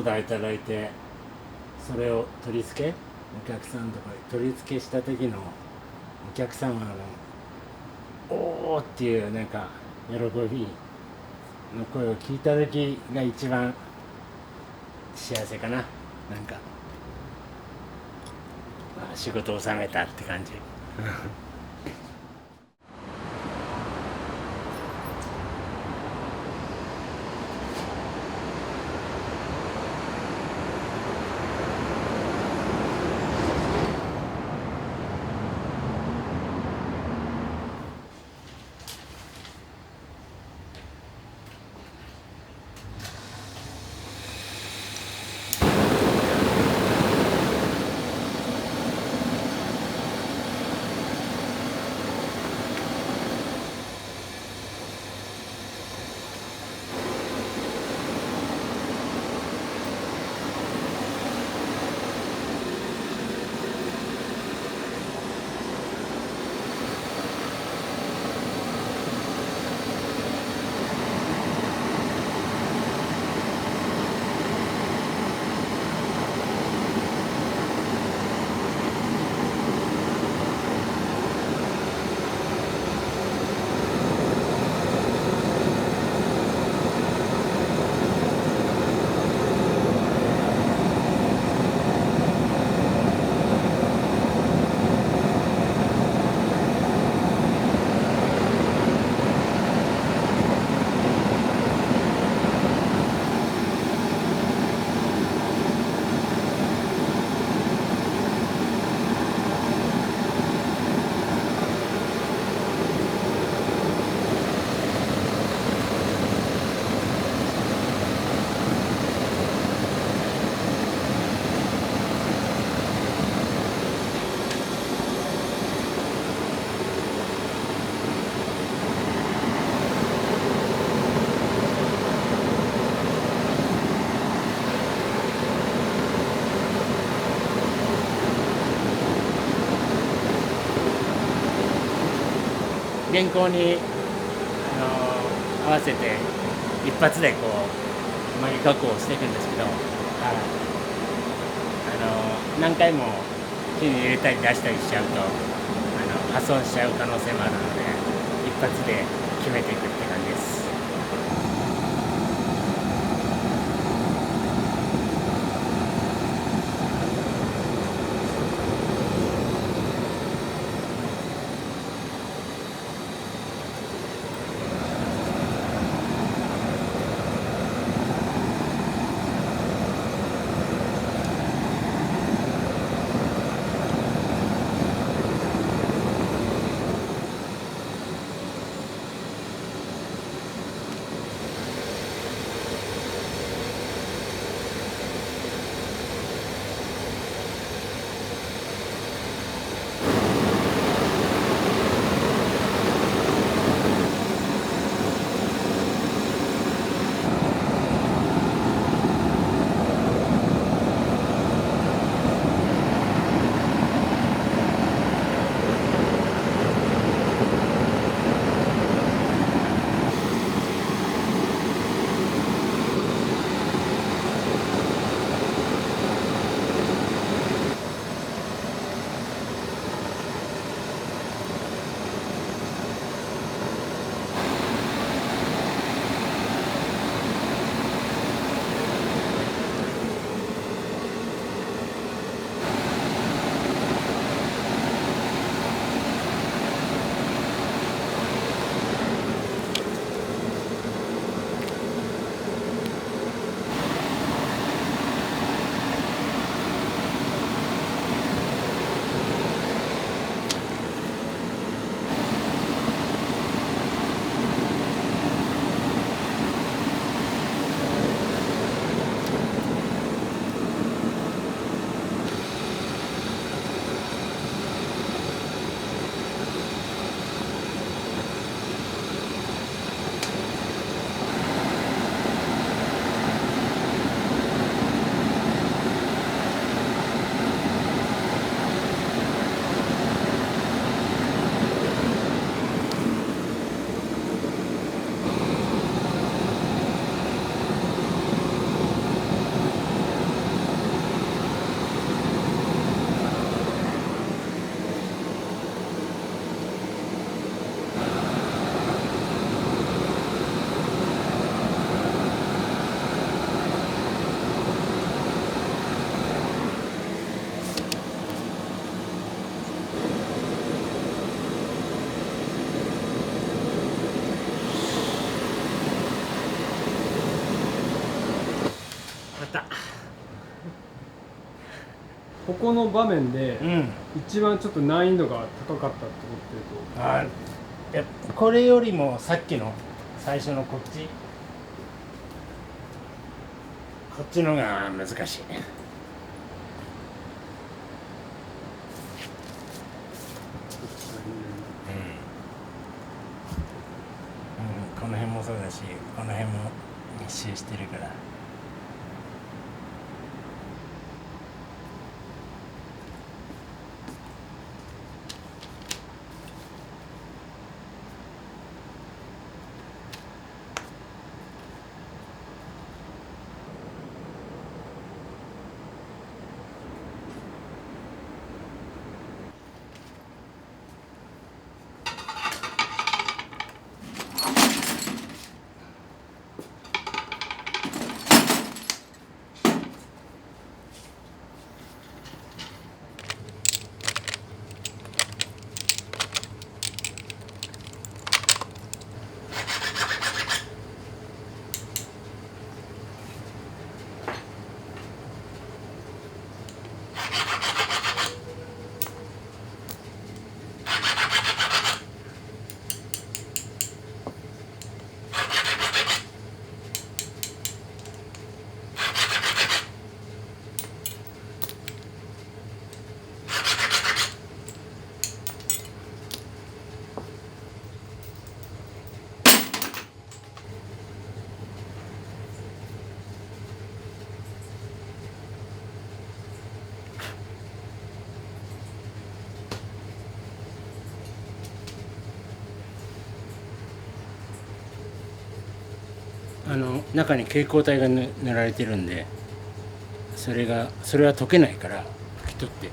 ダーいただいて、それを取り付け、お客さんとか取り付けした時のお客様のおーっていうなんか喜びの声を聞いた時が一番幸せかな。なんか、まあ、仕事を収めたって感じ。原稿に、合わせて一発でこう曲げ加工をしていくんですけど、何回も火に入れたり出したりしちゃうと破損しちゃう可能性もあるので、一発で決めていくって感じです。ここの場面でうん一番ちょっと難易度が高かったってことあこれよりもさっきの最初のこっちのが難しい。この辺もそうだし、この辺も密集してるから。中に蛍光体が塗られてるんで、それは溶けないから拭き取って。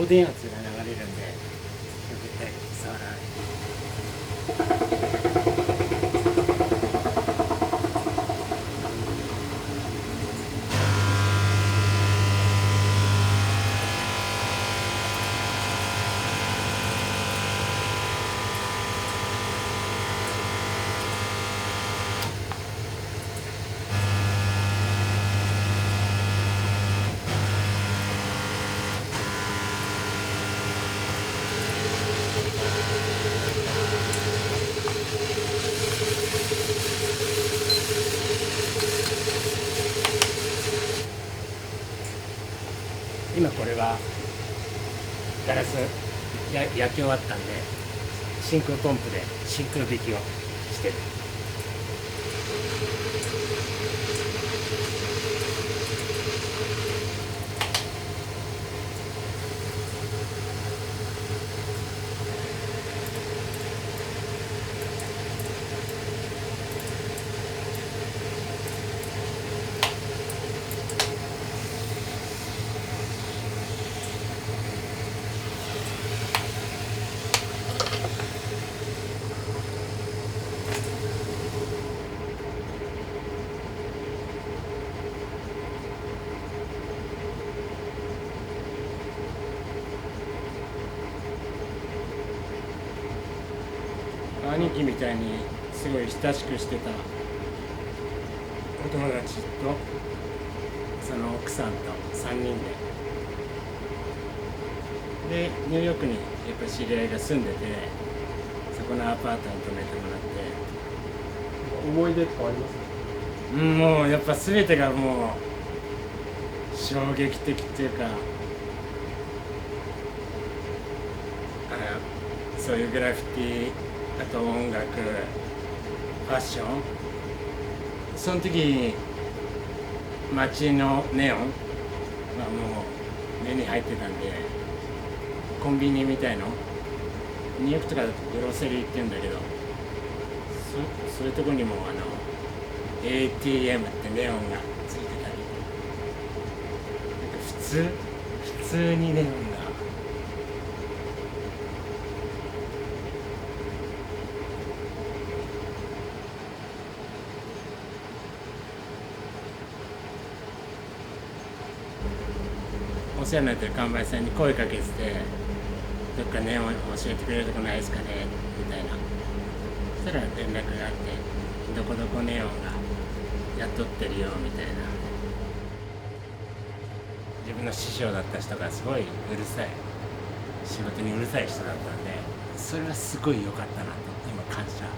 高電圧が流れるんで絶対触らない。今これはガラス焼き終わったんで真空ポンプで真空引きをしてる。兄貴みたいにすごい親しくしてたお友達とその奥さんと3人でニューヨークにやっぱ知り合いが住んでてそこのアパートに泊めてもらって。思い出とかあります？もうやっぱ全てがもう衝撃的っていうか、そういうグラフィティ、あと音楽、ファッション、その時に街のネオンがもう目に入ってたんで、コンビニみたいのニューヨークとかだとグロセリーって言うんだけど、そういうとこにもATM ってネオンがついてたり、なんか普通にネオンがお世話になってる看板さんに声かけてて、どっかネオン教えてくれるとこないですかねみたいな。そしたら連絡があって、どこどこネオンが雇ってるよみたいな。自分の師匠だった人がすごいうるさい、仕事にうるさい人だったんで、それはすごい良かったなと今感謝してますよね。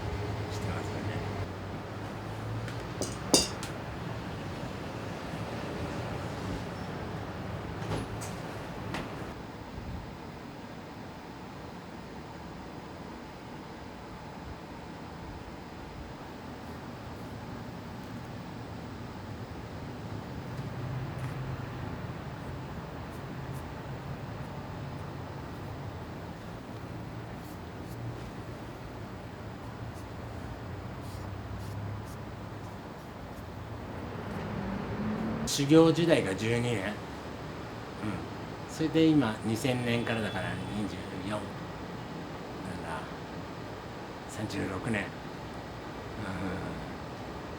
修行時代が12年、それで今2000年からだから24だから36年、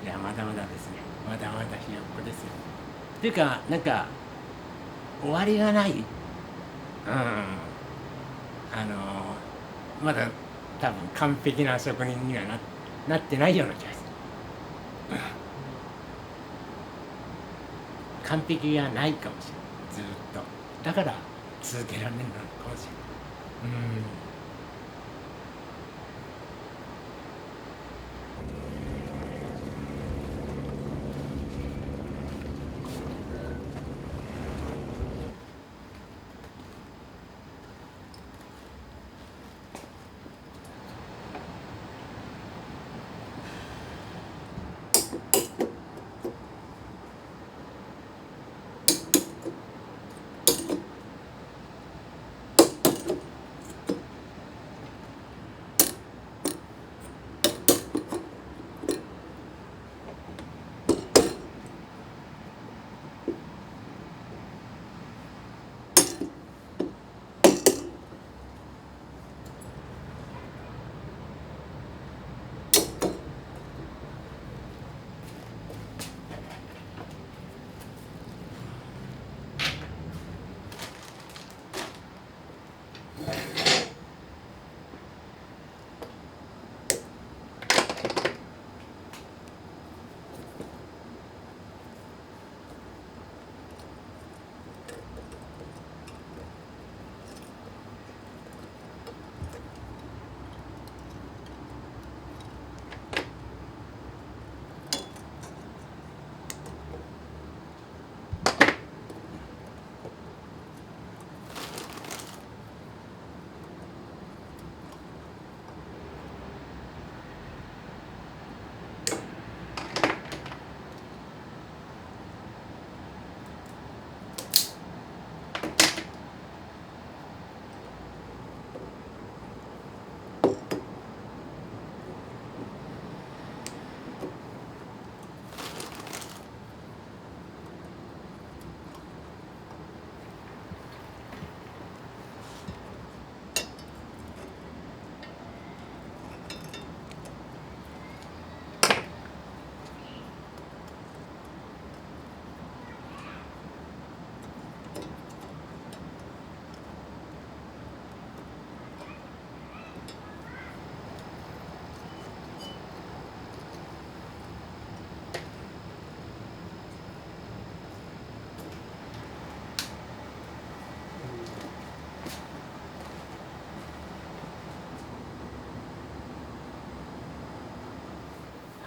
いやまだまだですね、まだまだひよっこですよ。っていうかなんか終わりがない、まだ多分完璧な職人にはなってないような気がする。完璧がないかもしれない、ずっと。だから続けられないのかもしれない。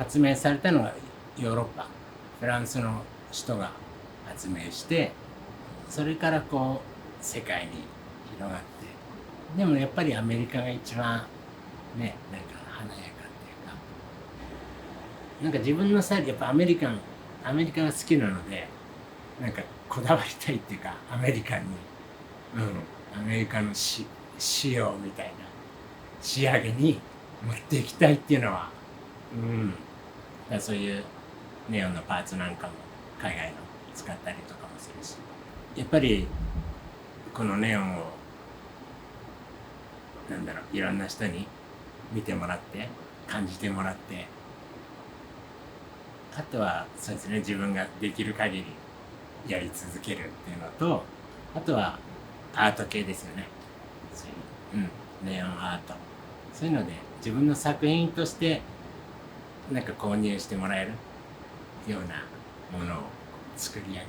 発明されたのはヨーロッパ、フランスの人が発明して、それからこう世界に広がって、でもやっぱりアメリカが一番ね、なんか華やかっていうか、なんか自分のスタイル、やっぱアメリカが好きなので、なんかこだわりたいっていうか、アメリカンに、アメリカの仕様みたいな仕上げに持っていきたいっていうのは、だからそういうネオンのパーツなんかも海外の使ったりとかもするし、やっぱりこのネオンをいろんな人に見てもらって感じてもらって、あとはそうですね、自分ができる限りやり続けるっていうのと、あとはアート系ですよね。そういう、ネオンアート、そういうので自分の作品としてなんか購入してもらえるようなものを作り上げて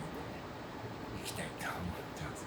いきたいと思ってます。